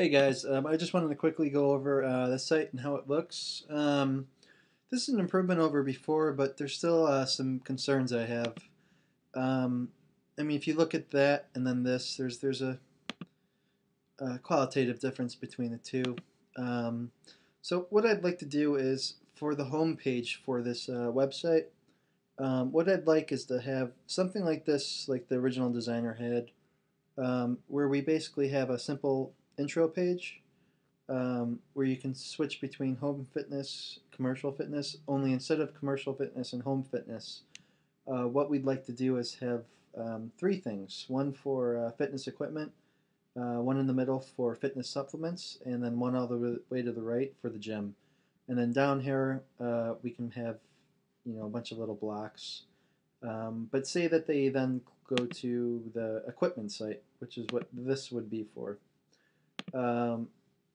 Hey guys, I just wanted to quickly go over the site and how it looks. This is an improvement over before, but there's still some concerns I have. Um, I mean, if you look at that and then this, there's a qualitative difference between the two. Um, so what I'd like to do is for the home page for this website, what I'd like is to have something like this, like the original designer had, where we basically have a simple intro page where you can switch between home fitness, commercial fitness, only instead of commercial fitness and home fitness, what we'd like to do is have three things. One for fitness equipment, one in the middle for fitness supplements, and then one all the way to the right for the gym. And then down here, we can have, a bunch of little blocks. But say that they then go to the equipment site, which is what this would be for. Um,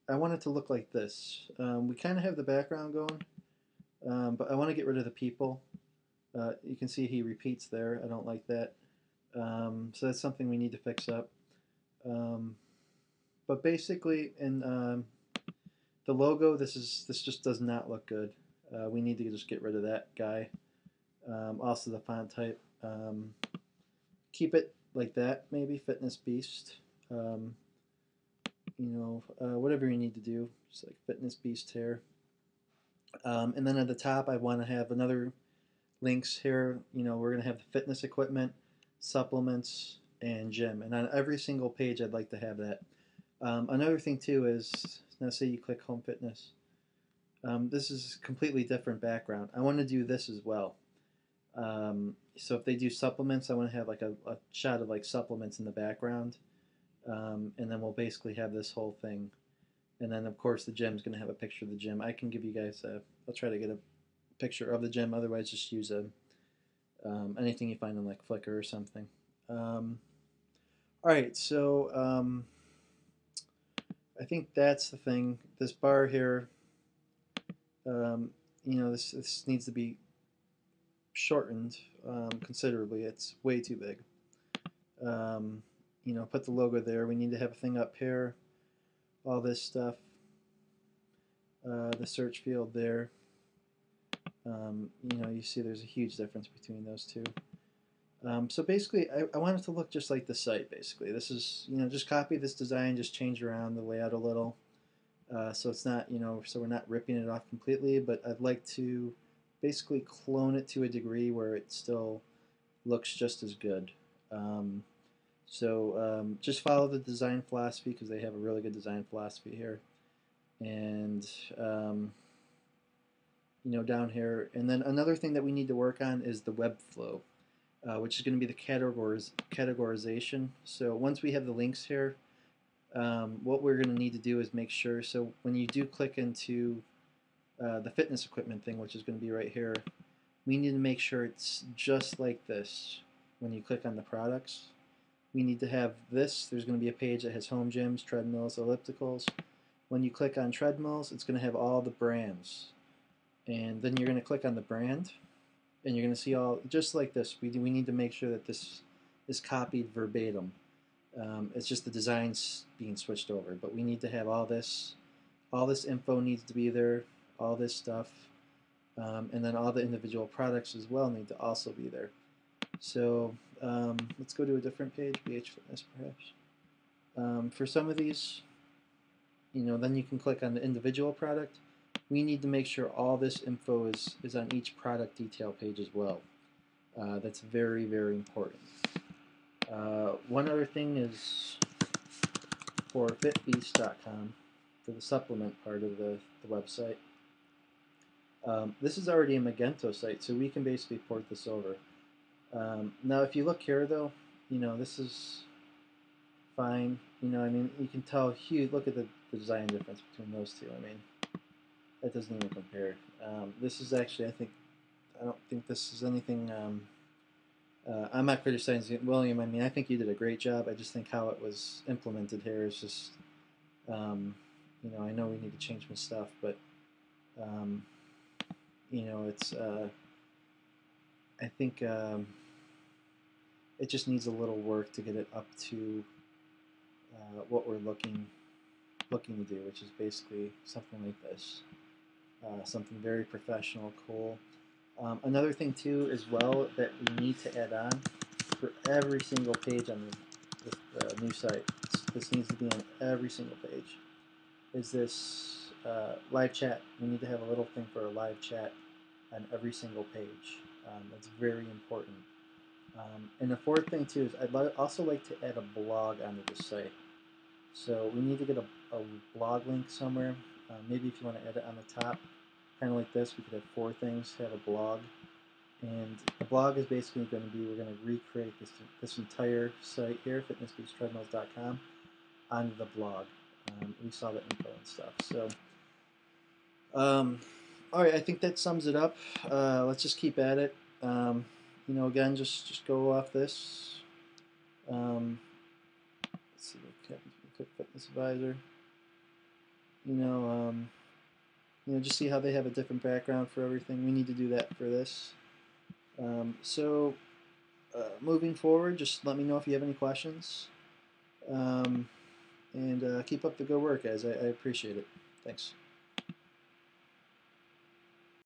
I want it to look like this. We kind of have the background going, but I want to get rid of the people. You can see he repeats there. I don't like that. So that's something we need to fix up. Um, but basically, in the logo, this just does not look good. We need to just get rid of that guy. Also, the font type. Keep it like that, maybe Fitness Beast. Um, whatever you need to do, just like Fitness Beast here. And then at the top, I want to have another links here. We're going to have the fitness equipment, supplements, and gym. And on every single page, I'd like to have that. Another thing too is, now say you click home fitness. This is a completely different background. I want to do this as well. So if they do supplements, I want to have like a shot of like supplements in the background. And then we'll basically have this whole thing. And then of course the gym's going to have a picture of the gym. I can give you guys I'll try to get a picture of the gym. Otherwise, just use anything you find on like Flickr or something. All right, so I think that's the thing. This bar here, this needs to be shortened considerably. It's way too big. Put the logo there. We need to have a thing up here. All this stuff. The search field there. You see there's a huge difference between those two. So basically, I want it to look just like the site, basically. This is, just copy this design, just change around the layout a little. So it's not, so we're not ripping it off completely, but I'd like to basically clone it to a degree where it still looks just as good. Just follow the design philosophy because they have a really good design philosophy here. And, down here. And then another thing that we need to work on is the web flow. Which is going to be the categorization. So once we have the links here, what we're going to need to do is make sure, so when you do click into the fitness equipment thing, which is going to be right here, we need to make sure it's just like this. When you click on the products, we need to have this. There's going to be a page that has home gyms, treadmills, ellipticals. When you click on treadmills, it's going to have all the brands. And then you're going to click on the brand, and you're going to see all just like this. We need to make sure that this is copied verbatim. It's just the designs being switched over, but we need to have all this. All this info needs to be there. All this stuff, and then all the individual products as well need to also be there. So let's go to a different page, BH Fitness perhaps. For some of these, then you can click on the individual product. We need to make sure all this info is on each product detail page as well. That's very, very important. One other thing is for fitbeast.com, for the supplement part of the website. This is already a Magento site, so we can basically port this over. Now, if you look here, though, this is fine. You can tell huge. Look at the design difference between those two. That doesn't even compare. This is actually, I don't think this is anything. I'm not criticizing William. I think you did a great job. I just think how it was implemented here is just, I know we need to change some stuff, but, it's, I think it just needs a little work to get it up to what we're looking looking to do, which is basically something like this, something very professional, cool. Another thing too, as well, that we need to add on for every single page on the new site. This needs to be on every single page. Is this live chat? We need to have a little thing for a live chat on every single page. That's very important. And the fourth thing too is also like to add a blog onto the site. So we need to get a blog link somewhere. Maybe if you want to add it on the top, kind of like this, we could have four things, have a blog. And the blog is basically going to be, we're going to recreate this entire site here, fitnessbeaststreadmills.com, onto the blog. We saw the info and stuff. So, all right, I think that sums it up. Let's just keep at it. Again, just go off this. Let's see what happens with the Cook Fitness Advisor. Just see how they have a different background for everything. We need to do that for this. Moving forward, just let me know if you have any questions. And keep up the good work, guys. I appreciate it. Thanks.